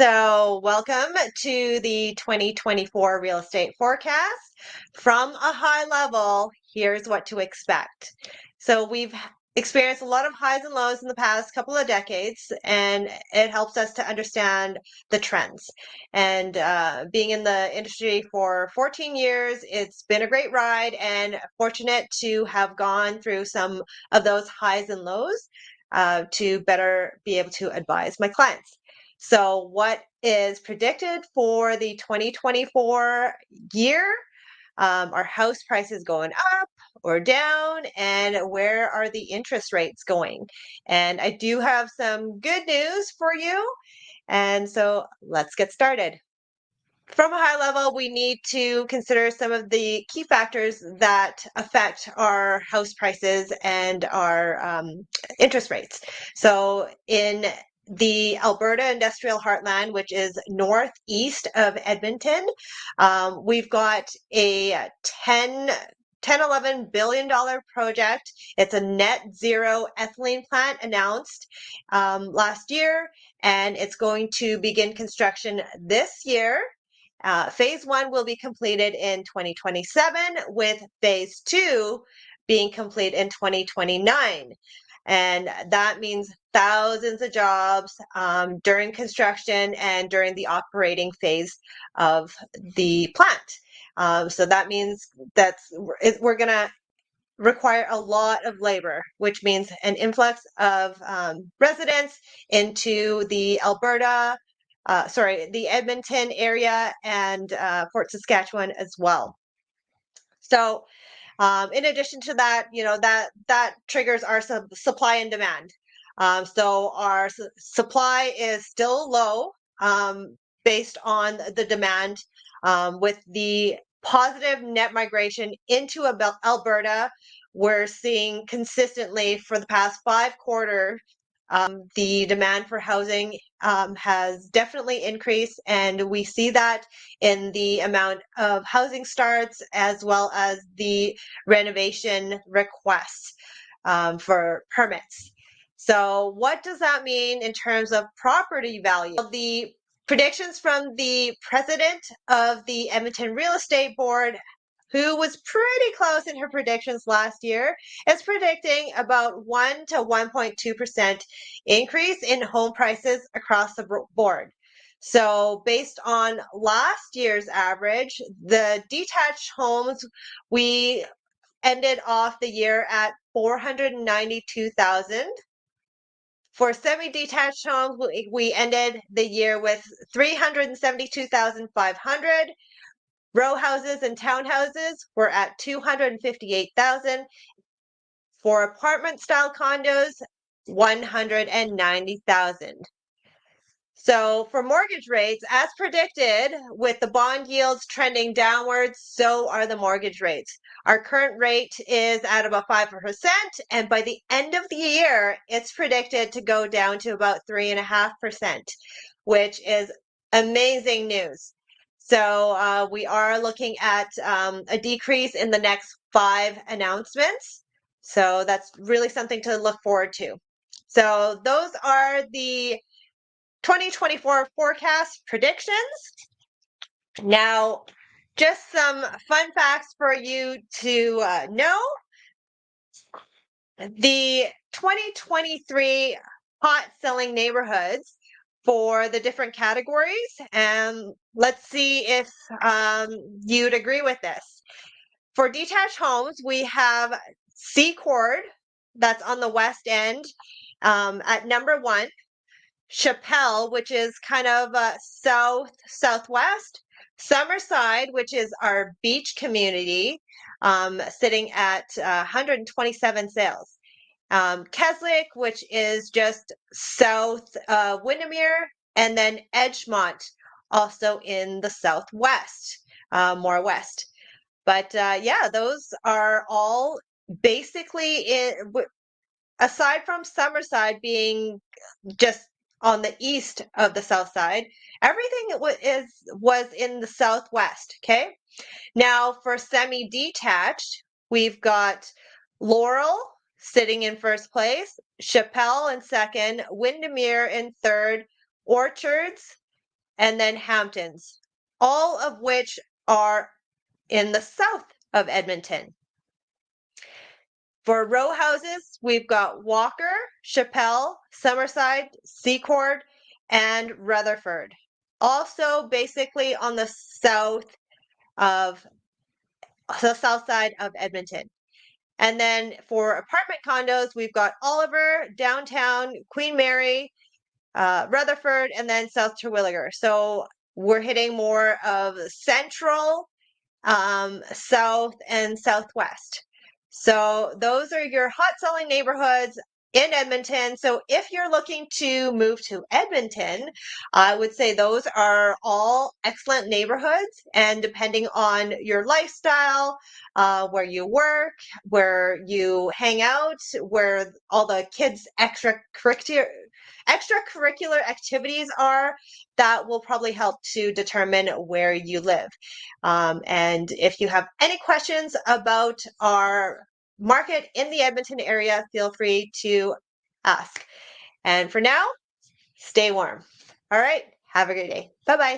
So, welcome to the 2024 real estate forecast. From a high level, here's what to expect. So, we've experienced a lot of highs and lows in the past couple of decades, and it helps us to understand the trends. And being in the industry for 14 years, it's been a great ride and fortunate to have gone through some of those highs and lows to better be able to advise my clients. So, what is predicted for the 2024 year? Are house prices going up or down? And where are the interest rates going? And I do have some good news for you. And so, let's get started. From a high level, we need to consider some of the key factors that affect our house prices and our interest rates. So, in the Alberta Industrial Heartland, which is northeast of Edmonton, we've got a 11 billion dollar project. It's a net zero ethylene plant announced last year, and it's going to begin construction this year. Phase one will be completed in 2027, with phase two being complete in 2029. And that means thousands of jobs during construction and during the operating phase of the plant. So that means we're going to require a lot of labor, which means an influx of residents into the the Edmonton area and Fort Saskatchewan as well. So, in addition to that, that triggers our supply and demand. So our supply is still low based on the demand, with the positive net migration into Alberta. We're seeing consistently for the past 5 quarters, the demand for housing has definitely increased, and we see that in the amount of housing starts as well as the renovation requests for permits. So, what does that mean in terms of property value? The predictions from the president of the Edmonton Real Estate Board, who was pretty close in her predictions last year, is predicting about 1 to 1.2% increase in home prices across the board. So, based on last year's average, the detached homes, we ended off the year at 492,000. For semi-detached homes, we ended the year with 372,500. Row houses and townhouses were at 258,000. For apartment style condos, 190,000. So for mortgage rates, as predicted, with the bond yields trending downwards, so are the mortgage rates. Our current rate is at about 5%, and by the end of the year, it's predicted to go down to about 3.5%, which is amazing news. So we are looking at a decrease in the next 5 announcements. So that's really something to look forward to. So those are the 2024 forecast predictions. Now, just some fun facts for you to know. The 2023 hot selling neighborhoods for the different categories, and let's see if you'd agree with this. For detached homes, we have Secord, that's on the west end, at number 1. Chappelle, which is kind of southwest. Summerside, which is our beach community, sitting at 127 sales. Keswick, which is just south Windermere, and then Edgemont, also in the southwest, more west. But yeah, those are all basically aside from Summerside being just on the east of the south side, everything was in the southwest. Okay, now for semi-detached, we've got Laurel sitting in first place, Chappelle in second, Windermere in third, Orchards and then Hamptons, all of which are in the south of Edmonton. For row houses, we've got Walker, Chappelle, Summerside, Secord, and Rutherford. Also basically on the south side of Edmonton. And then for apartment condos, we've got Oliver, downtown, Queen Mary, Rutherford, and then South Terwilliger. So we're hitting more of central, south, and southwest. So those are your hot selling neighborhoods in Edmonton. So if you're looking to move to Edmonton, I would say those are all excellent neighborhoods. And depending on your lifestyle, where you work, where you hang out, where all the kids' extracurricular activities are, that will probably help to determine where you live. And if you have any questions about our market in the Edmonton area, feel free to ask. And for now, stay warm. All right. Have a great day. Bye-bye.